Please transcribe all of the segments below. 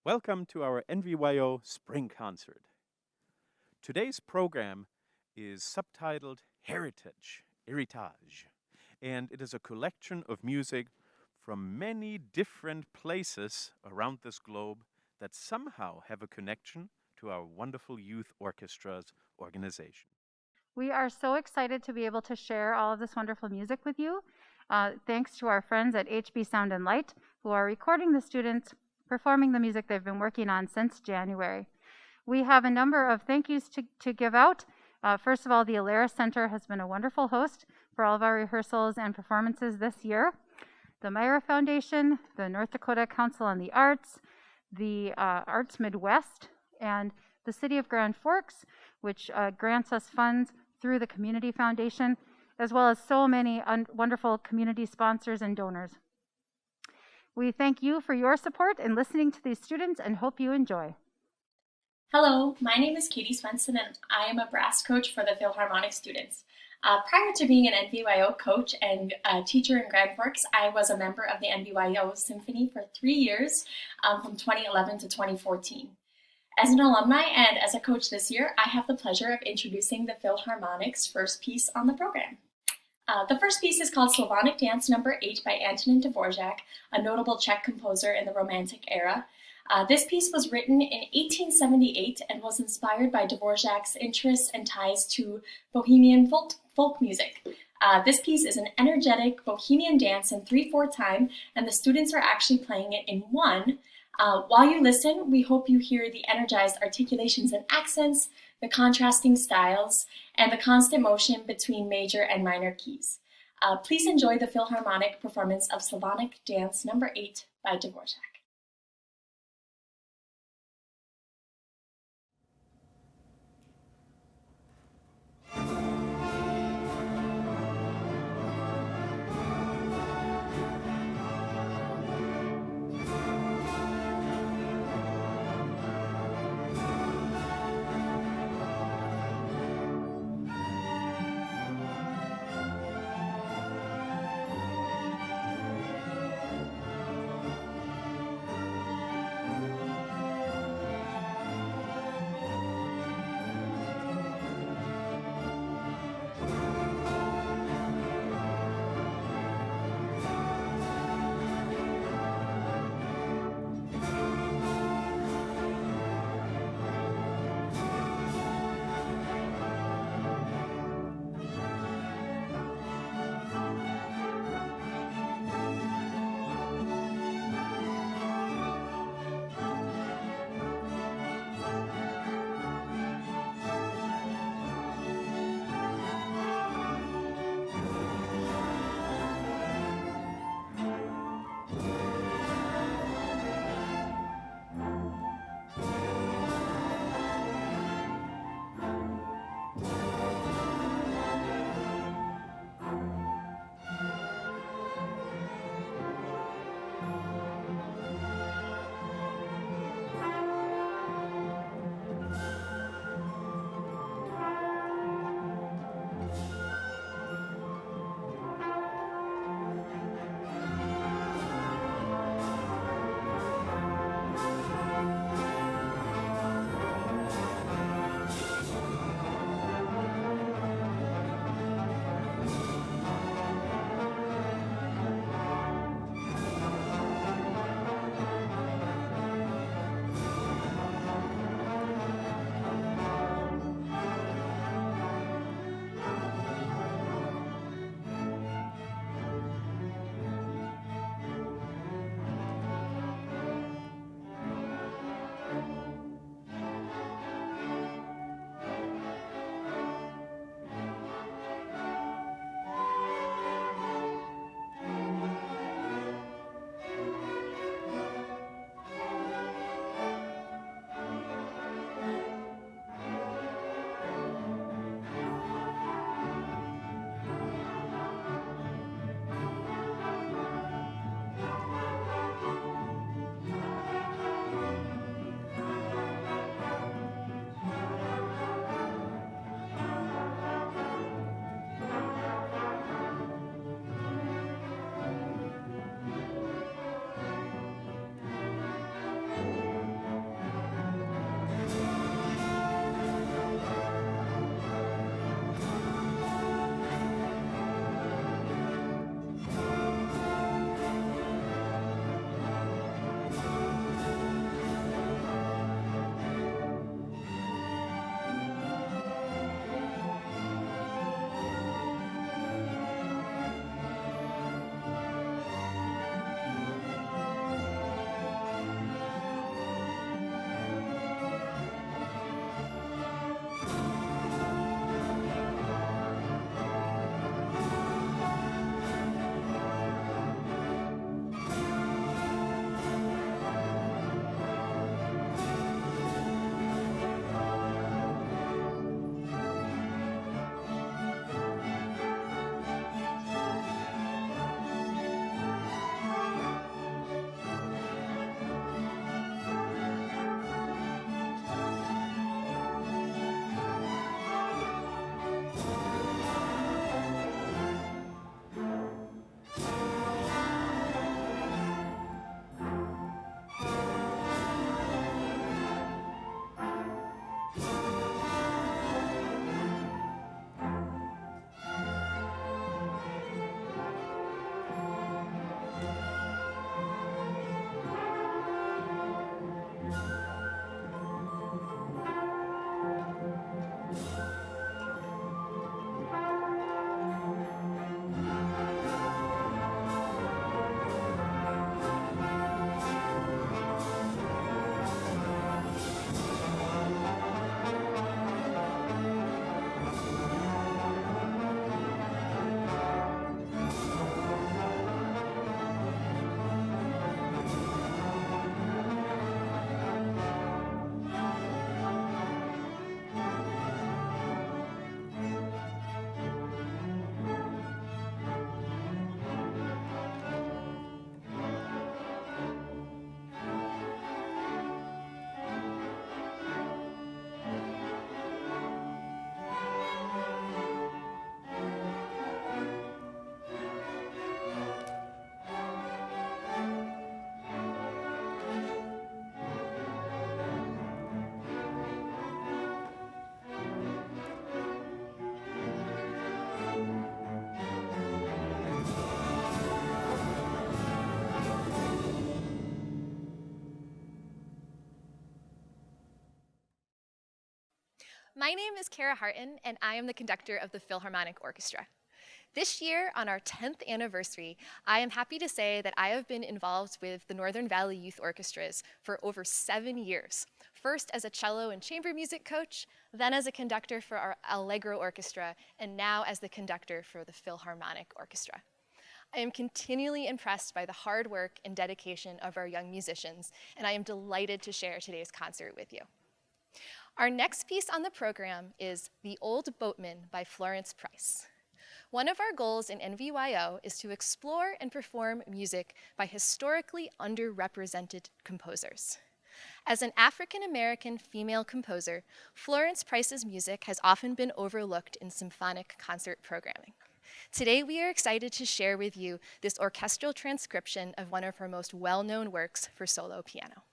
Welcome to our NVYO Spring Concert. Today's program is subtitled Heritage, Eritaj, and it is a collection of music from many different places around this globe that somehow have a connection to our wonderful youth orchestras organization. We are so excited to be able to share all of this wonderful music with you. Thanks to our friends at HB Sound and Light who are recording the students performing the music they've been working on since January. We have a number of thank yous to give out. First of all, the Alara Center has been a wonderful host for all of our rehearsals and performances this year. The Myra Foundation, the North Dakota Council on the Arts, the Arts Midwest, and the City of Grand Forks, which grants us funds through the Community Foundation, as well as so many wonderful community sponsors and donors. We thank you for your support in listening to these students and hope you enjoy. Hello, my name is Katie Swenson and I am a brass coach for the Philharmonic students. Prior to being an NVYO coach and teacher in Grand Forks, I was a member of the NVYO Symphony for 3 years, from 2011 to 2014. As an alumni and as a coach this year, I have the pleasure of introducing the Philharmonic's first piece on the program. The first piece is called Slavonic Dance No. 8 by Antonin Dvorak, a notable Czech composer in the Romantic era. This piece was written in 1878 and was inspired by Dvorak's interests and ties to Bohemian folk music. This piece is an energetic Bohemian dance in 3/4 time, and the students are actually playing it in 1. While you listen, we hope you hear the energized articulations and accents, the contrasting styles, and the constant motion between major and minor keys. Please enjoy the Philharmonic performance of Slavonic Dance No. 8 by Dvorak. My name is Kara Harton, and I am the conductor of the Philharmonic Orchestra. This year, on our 10th anniversary, I am happy to say that I have been involved with the Northern Valley Youth Orchestras for over 7 years. First as a cello and chamber music coach, then as a conductor for our Allegro Orchestra, and now as the conductor for the Philharmonic Orchestra. I am continually impressed by the hard work and dedication of our young musicians, and I am delighted to share today's concert with you. Our next piece on the program is The Old Boatman by Florence Price. One of our goals in NVYO is to explore and perform music by historically underrepresented composers. As an African-American female composer, Florence Price's music has often been overlooked in symphonic concert programming. Today, we are excited to share with you this orchestral transcription of one of her most well-known works for solo piano.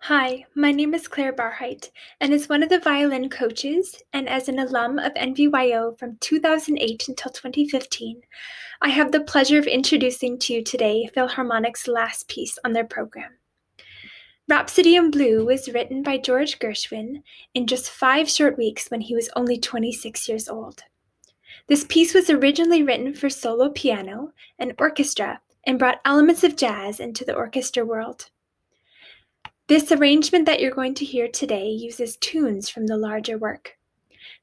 Hi, my name is Claire Barheit, and as one of the violin coaches and as an alum of NVYO from 2008 until 2015, I have the pleasure of introducing to you today Philharmonic's last piece on their program. Rhapsody in Blue was written by George Gershwin in just 5 short weeks when he was only 26 years old. This piece was originally written for solo piano and orchestra and brought elements of jazz into the orchestra world. This arrangement that you're going to hear today uses tunes from the larger work.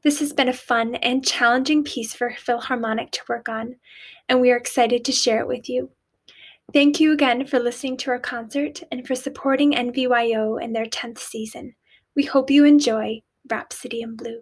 This has been a fun and challenging piece for Philharmonic to work on, and we are excited to share it with you. Thank you again for listening to our concert and for supporting NVYO in their 10th season. We hope you enjoy Rhapsody in Blue.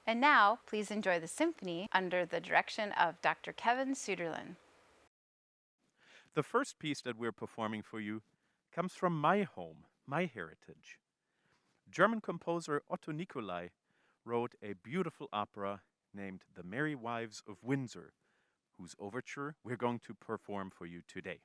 And now, please enjoy the symphony under the direction of Dr. Kevin Suderlin. The first piece that we're performing for you comes from my home, my heritage. German composer Otto Nicolai wrote a beautiful opera named The Merry Wives of Windsor, whose overture we're going to perform for you today.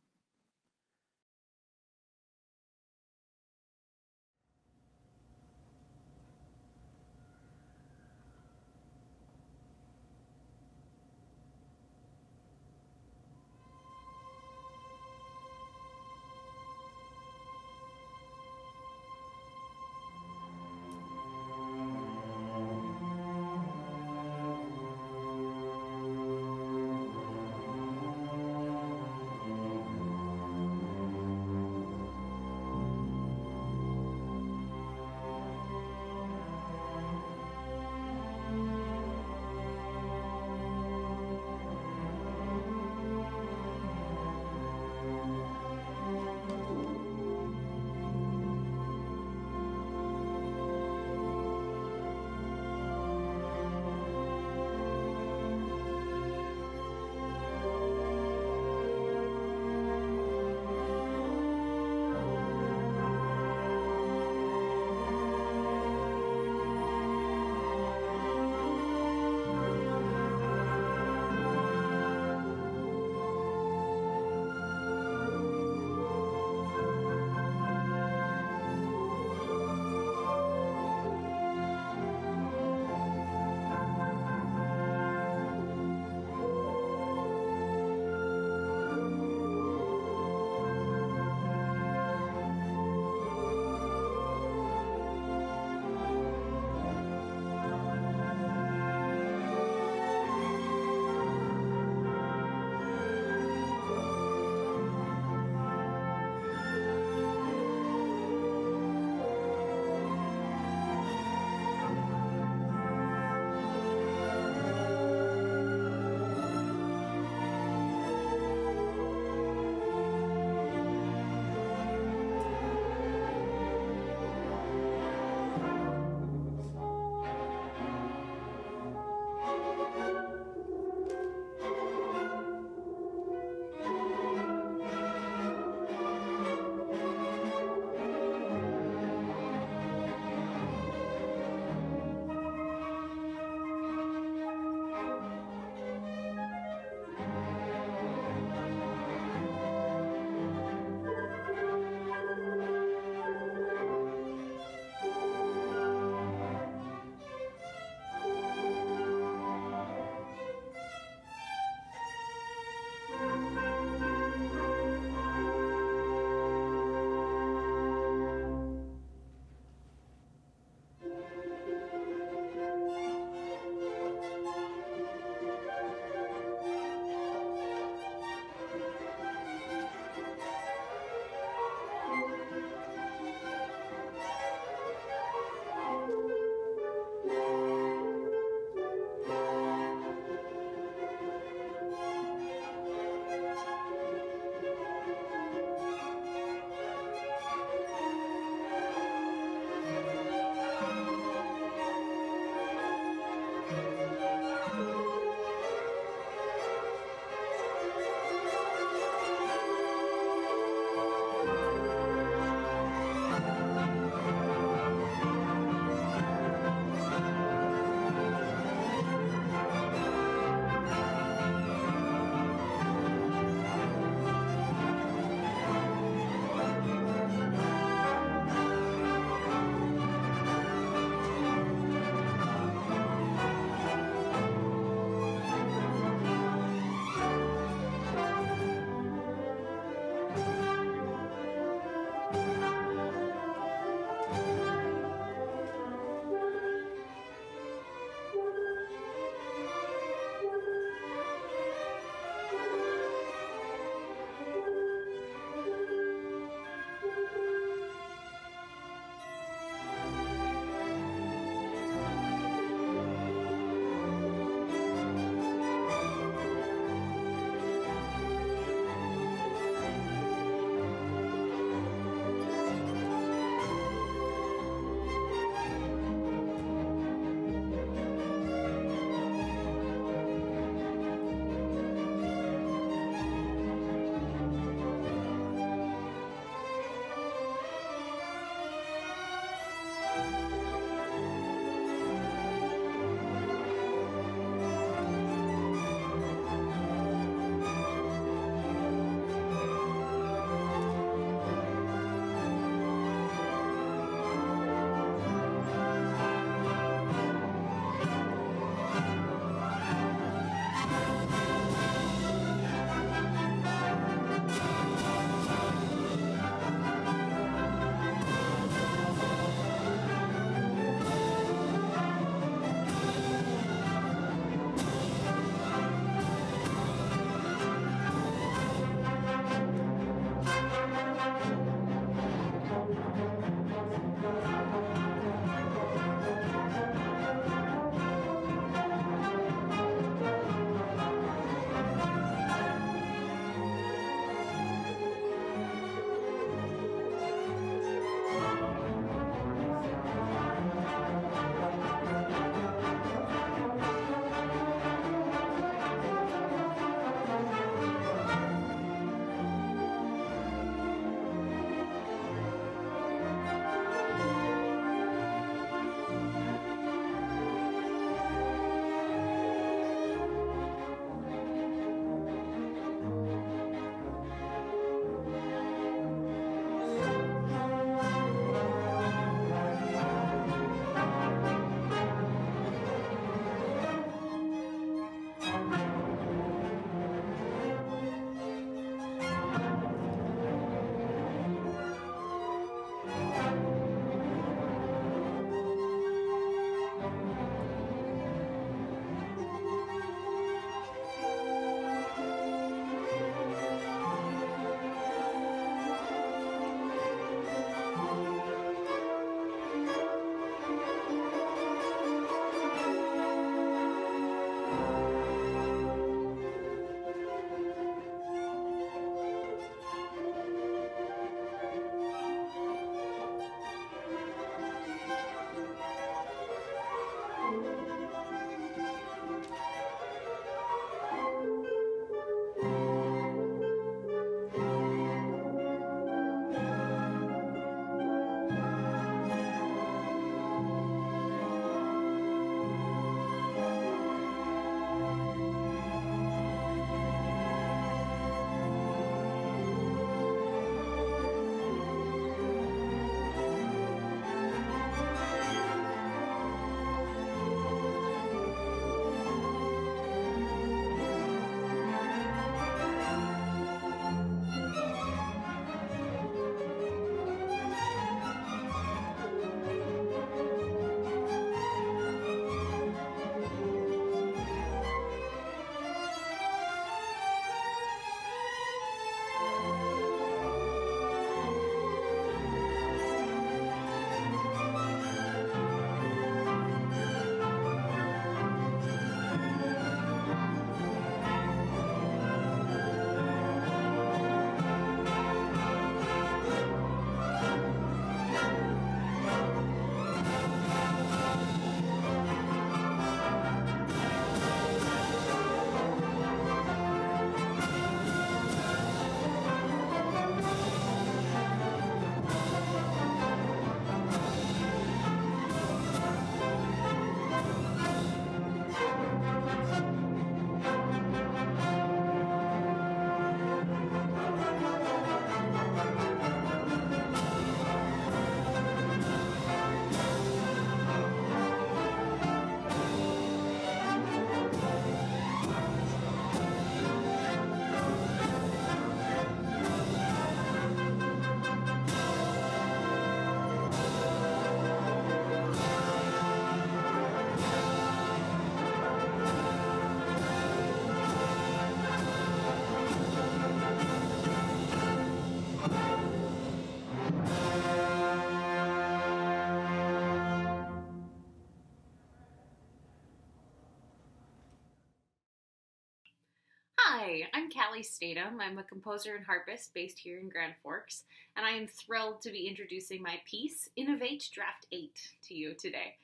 Callie Stadem. I'm a composer and harpist based here in Grand Forks, and I am thrilled to be introducing my piece, Innovate Draft 8, to you today.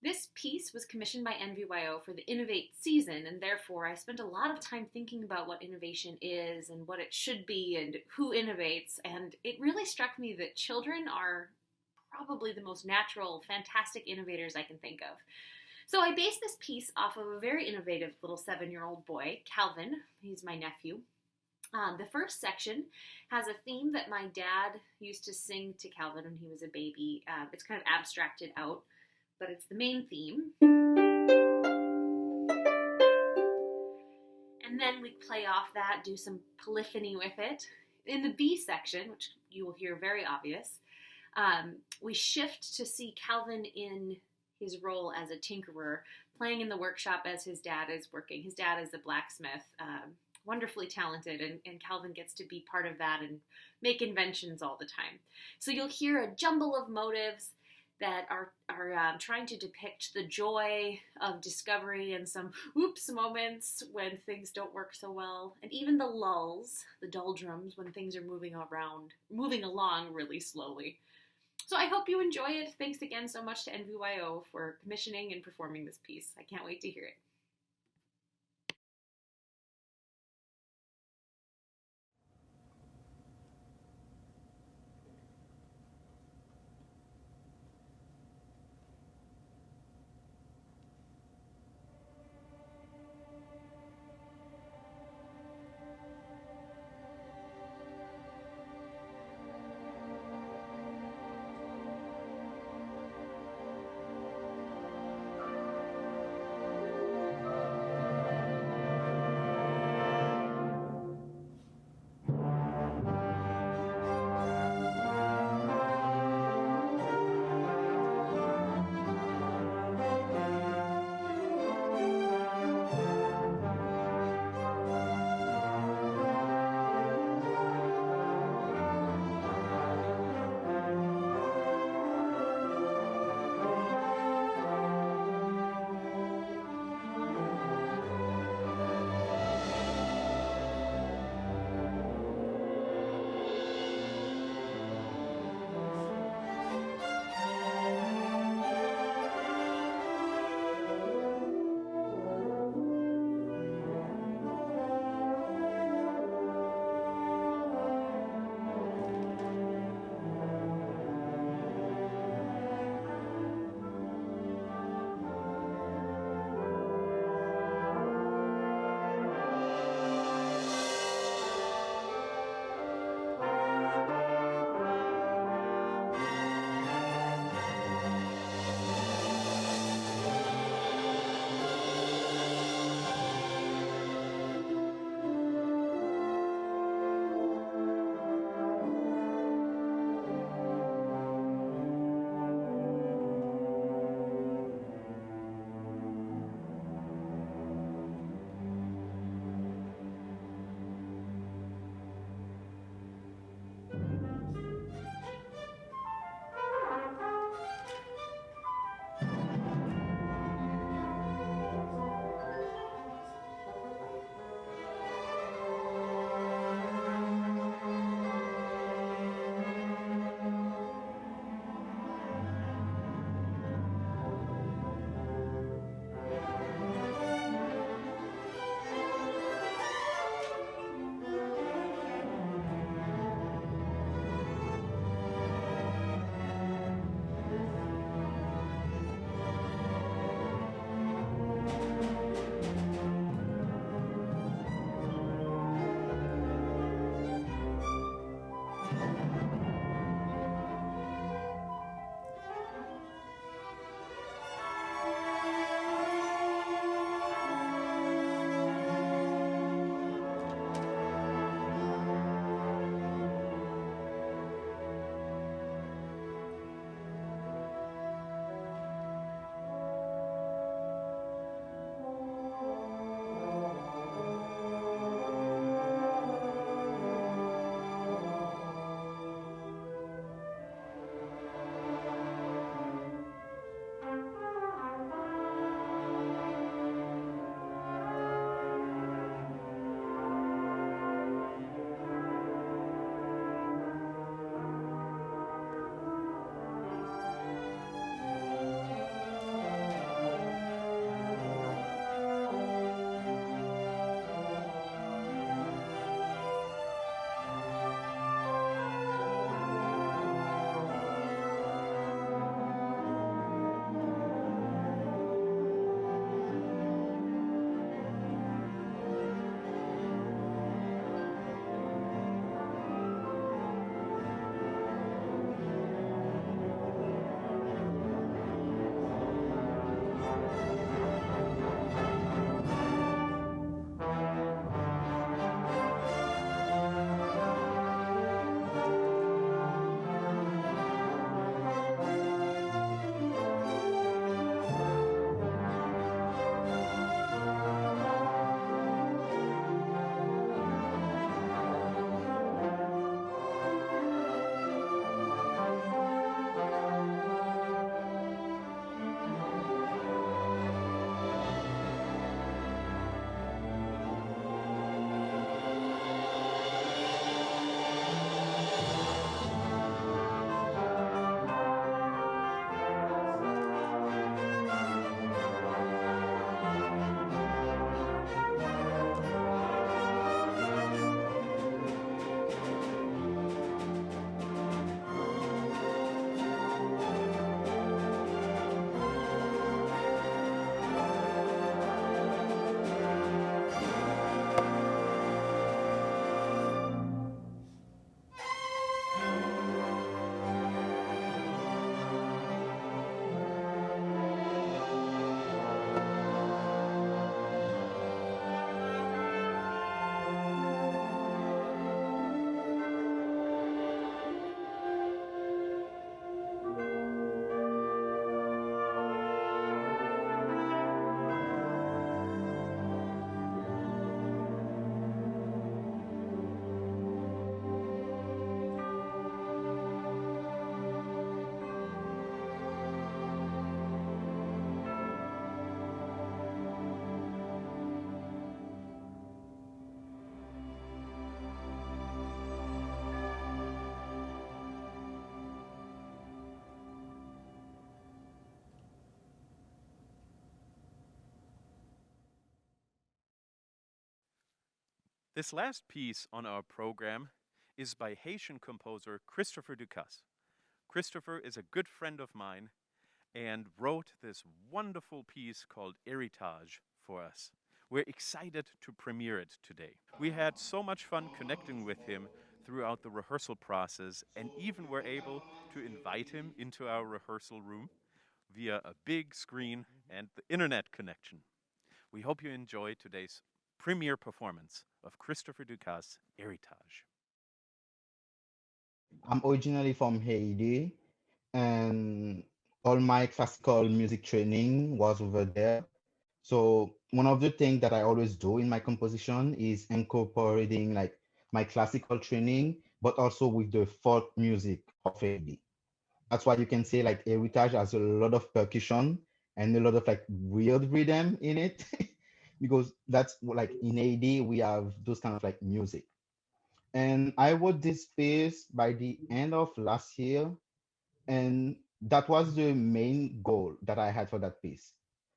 This piece was commissioned by NVYO for the Innovate season, and therefore I spent a lot of time thinking about what innovation is and what it should be and who innovates, and it really struck me that children are probably the most natural, fantastic innovators I can think of. So I based this piece off of a very innovative little 7-year-old boy, Calvin. He's my nephew. The first section has a theme that my dad used to sing to Calvin when he was a baby. It's kind of abstracted out, but it's the main theme. And then we play off that, do some polyphony with it. In the B section, which you will hear very obvious, we shift to see Calvin in his role as a tinkerer, playing in the workshop as his dad is working. His dad is a blacksmith, wonderfully talented, and Calvin gets to be part of that and make inventions all the time. So you'll hear a jumble of motives that are trying to depict the joy of discovery and some oops moments when things don't work so well, and even the lulls, the doldrums, when things are moving along really slowly. So I hope you enjoy it. Thanks again so much to NVYO for commissioning and performing this piece. I can't wait to hear it. This last piece on our program is by Haitian composer Christopher Ducasse. Christopher is a good friend of mine and wrote this wonderful piece called Eritaj for us. We're excited to premiere it today. We had so much fun connecting with him throughout the rehearsal process and even were able to invite him into our rehearsal room via a big screen and the internet connection. We hope you enjoy today's premiere performance of Christopher Ducasse' Eritaj. I'm originally from Haiti, and all my classical music training was over there. So one of the things that I always do in my composition is incorporating like my classical training, but also with the folk music of Haiti. That's why you can say like Heritage has a lot of percussion and a lot of like weird rhythm in it, because that's like in Haiti we have those kind of like music. And I wrote this piece by the end of last year, and that was the main goal that I had for that piece,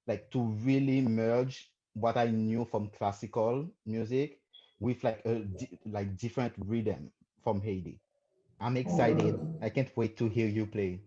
like to really merge what I knew from classical music with like like different rhythm from Haiti. I'm excited. I can't wait to hear you play.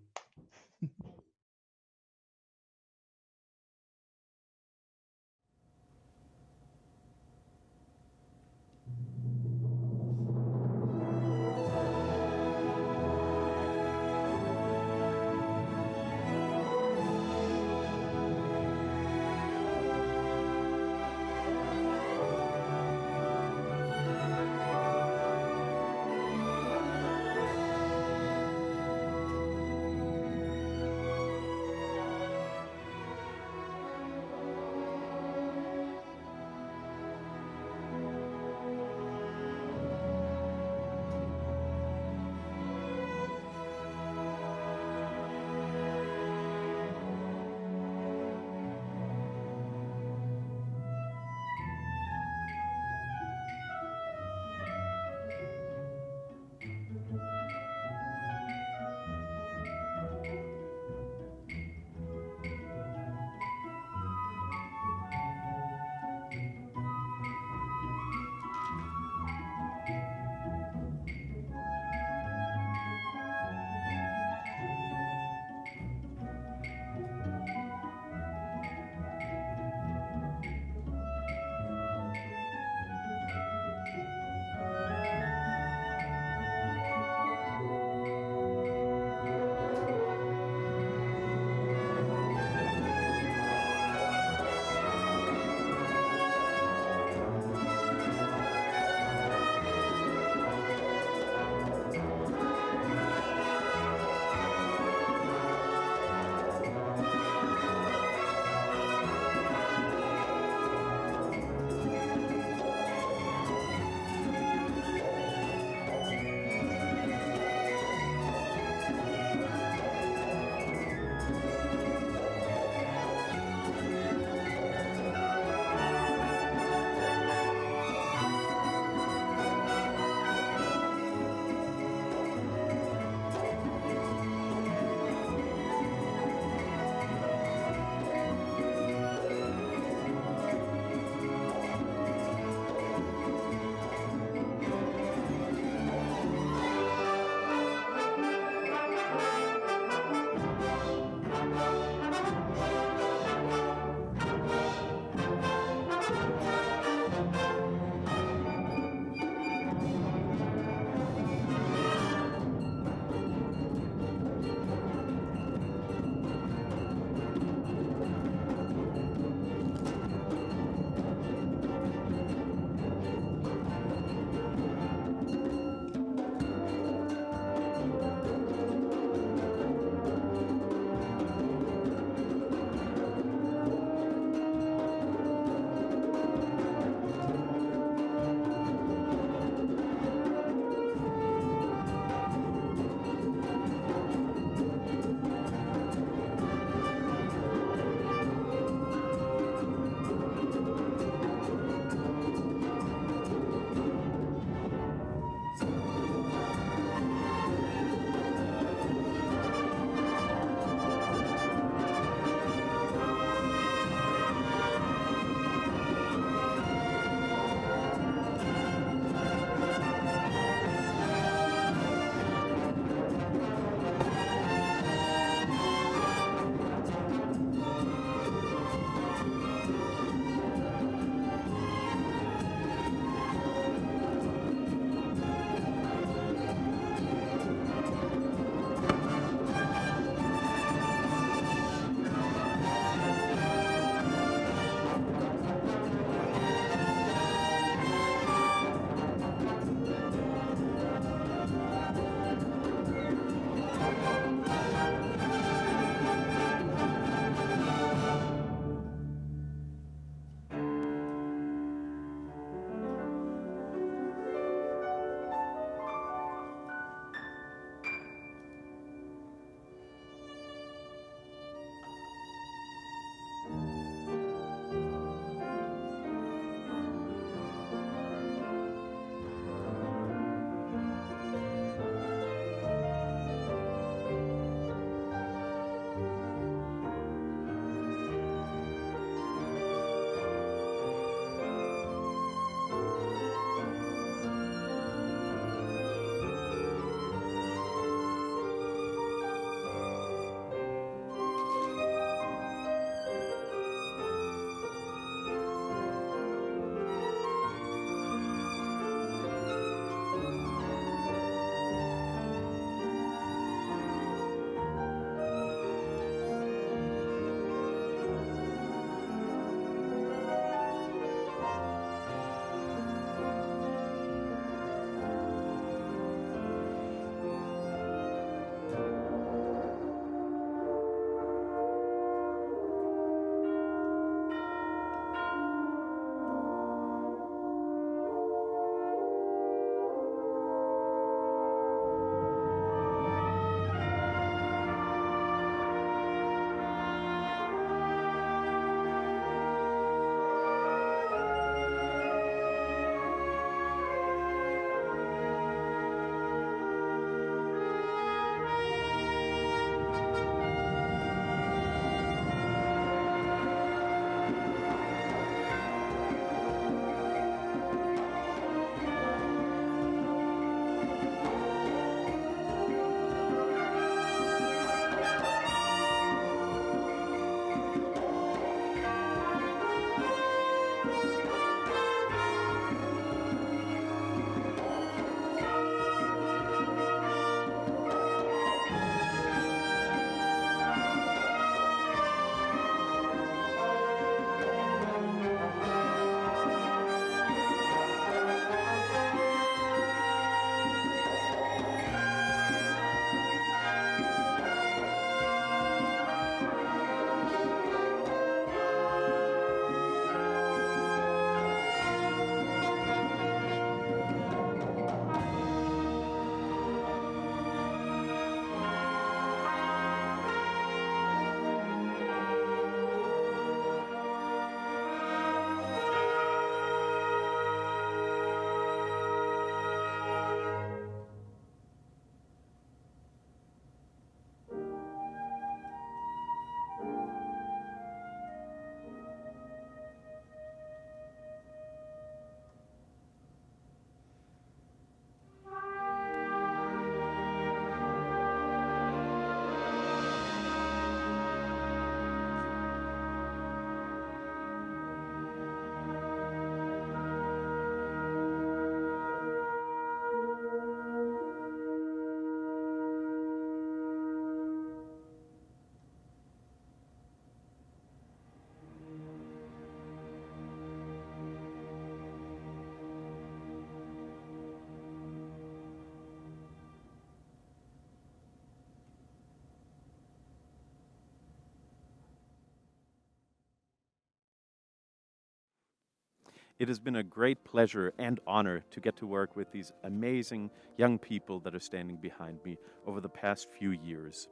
It has been a great pleasure and honor to get to work with these amazing young people that are standing behind me over the past few years.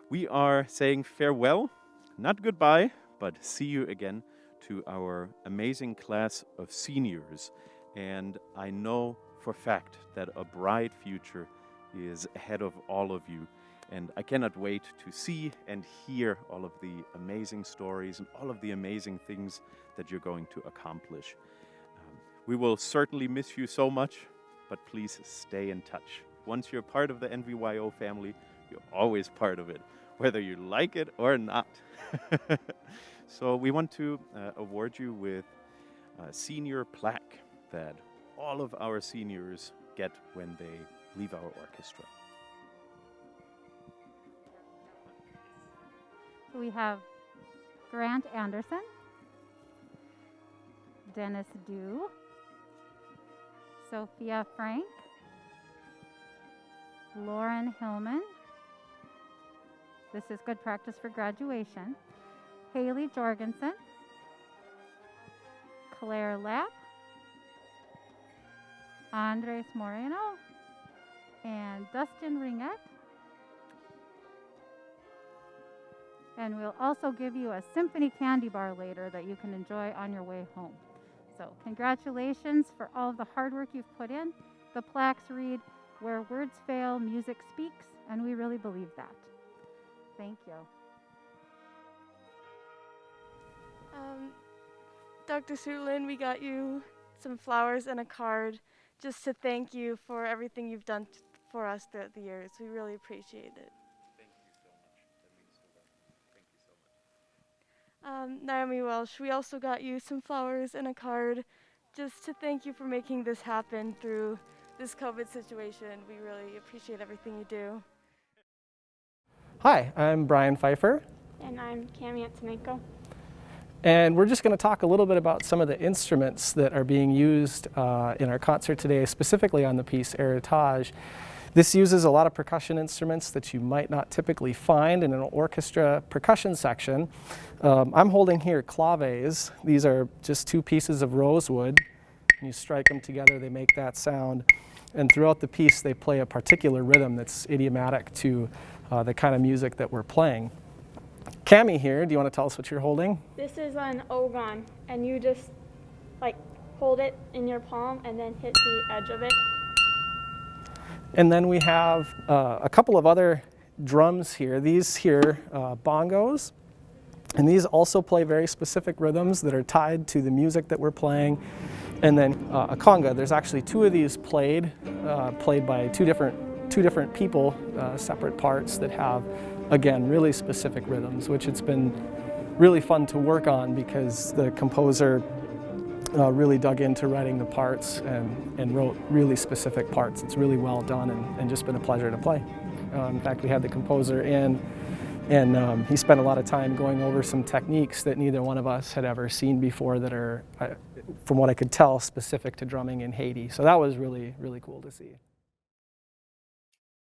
We are saying farewell, not goodbye, but see you again to our amazing class of seniors. And I know for fact that a bright future is ahead of all of you. And I cannot wait to see and hear all of the amazing stories and all of the amazing things that you're going to accomplish. We will certainly miss you so much, but please stay in touch. Once you're part of the NVYO family, you're always part of it, whether you like it or not. So we want to award you with a senior plaque that all of our seniors get when they leave our orchestra. We have Grant Anderson, Dennis Dew, Sophia Frank, Lauren Hillman. This is good practice for graduation. Haley Jorgensen, Claire Lapp, Andres Moreno, and Dustin Ringette. And we'll also give you a Symphony candy bar later that you can enjoy on your way home. So congratulations for all of the hard work you've put in. The plaques read, "Where words fail, music speaks," and we really believe that. Thank you. Dr. Sutlin, we got you some flowers and a card just to thank you for everything you've done for us throughout the years. We really appreciate it. Thank you so much. That means so much. Thank you so much. Naomi Welsh, we also got you some flowers and a card just to thank you for making this happen through this COVID situation. We really appreciate everything you do. Hi, I'm Brian Pfeiffer. And I'm Cami Antonin. And we're just going to talk a little bit about some of the instruments that are being used in our concert today, specifically on the piece Eritaj. This uses a lot of percussion instruments that you might not typically find in an orchestra percussion section. I'm holding here claves. These are just two pieces of rosewood. You strike them together, they make that sound. And throughout the piece, they play a particular rhythm that's idiomatic to the kind of music that we're playing. Cami here, do you want to tell us what you're holding? This is an ogon, and you just like hold it in your palm and then hit the edge of it. And then we have a couple of other drums here. These here, bongos, and these also play very specific rhythms that are tied to the music that we're playing. And then a conga. There's actually two of these played by two different people, separate parts that have, again, really specific rhythms, which it's been really fun to work on because the composer really dug into writing the parts and wrote really specific parts. It's really well done and just been a pleasure to play. In fact, we had the composer in, and he spent a lot of time going over some techniques that neither one of us had ever seen before that are, from what I could tell, specific to drumming in Haiti. So that was really, really cool to see.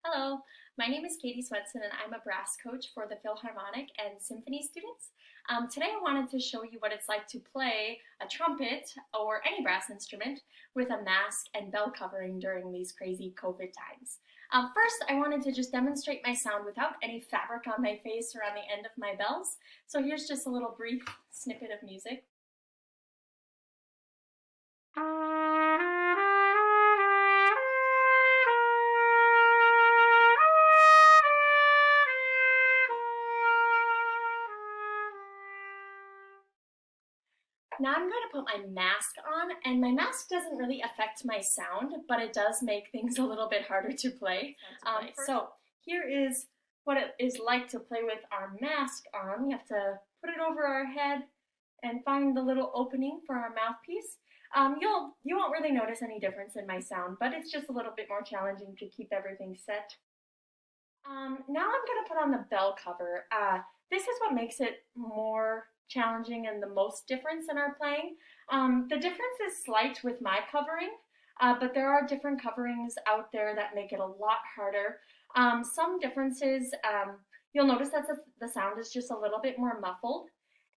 Hello, my name is Katie Swenson and I'm a brass coach for the Philharmonic and Symphony students. Today I wanted to show you what it's like to play a trumpet or any brass instrument with a mask and bell covering during these crazy COVID times. First, I wanted to just demonstrate my sound without any fabric on my face or on the end of my bells. So here's just a little brief snippet of music. Now I'm going to put my mask on, and my mask doesn't really affect my sound, but it does make things a little bit harder to play. So here is what it is like to play with our mask on. We have to put it over our head and find the little opening for our mouthpiece. You won't really notice any difference in my sound, but it's just a little bit more challenging to keep everything set. Now I'm going to put on the bell cover. This is what makes it more challenging and the most difference in our playing. The difference is slight with my covering, but there are different coverings out there that make it a lot harder. Some differences, you'll notice that the sound is just a little bit more muffled,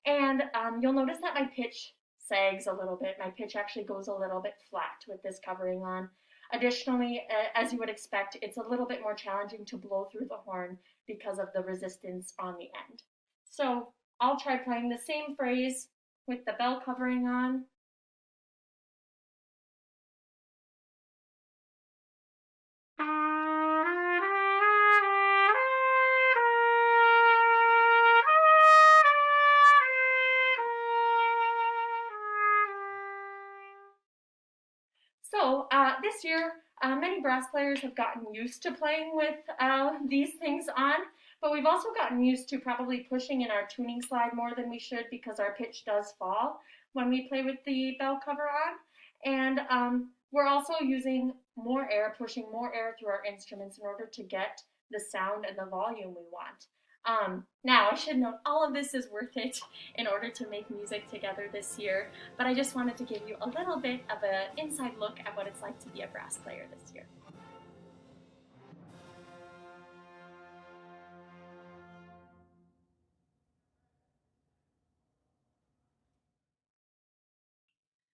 and you'll notice that my pitch sags a little bit. My pitch actually goes a little bit flat with this covering on. Additionally, as you would expect, it's a little bit more challenging to blow through the horn because of the resistance on the end. So I'll try playing the same phrase with the bell covering on. So this year, many brass players have gotten used to playing with these things on, but we've also gotten used to probably pushing in our tuning slide more than we should because our pitch does fall when we play with the bell cover on. And we're also using more air, pushing more air through our instruments in order to get the sound and the volume we want. Now, I should note all of this is worth it in order to make music together this year, but I just wanted to give you a little bit of an inside look at what it's like to be a brass player this year.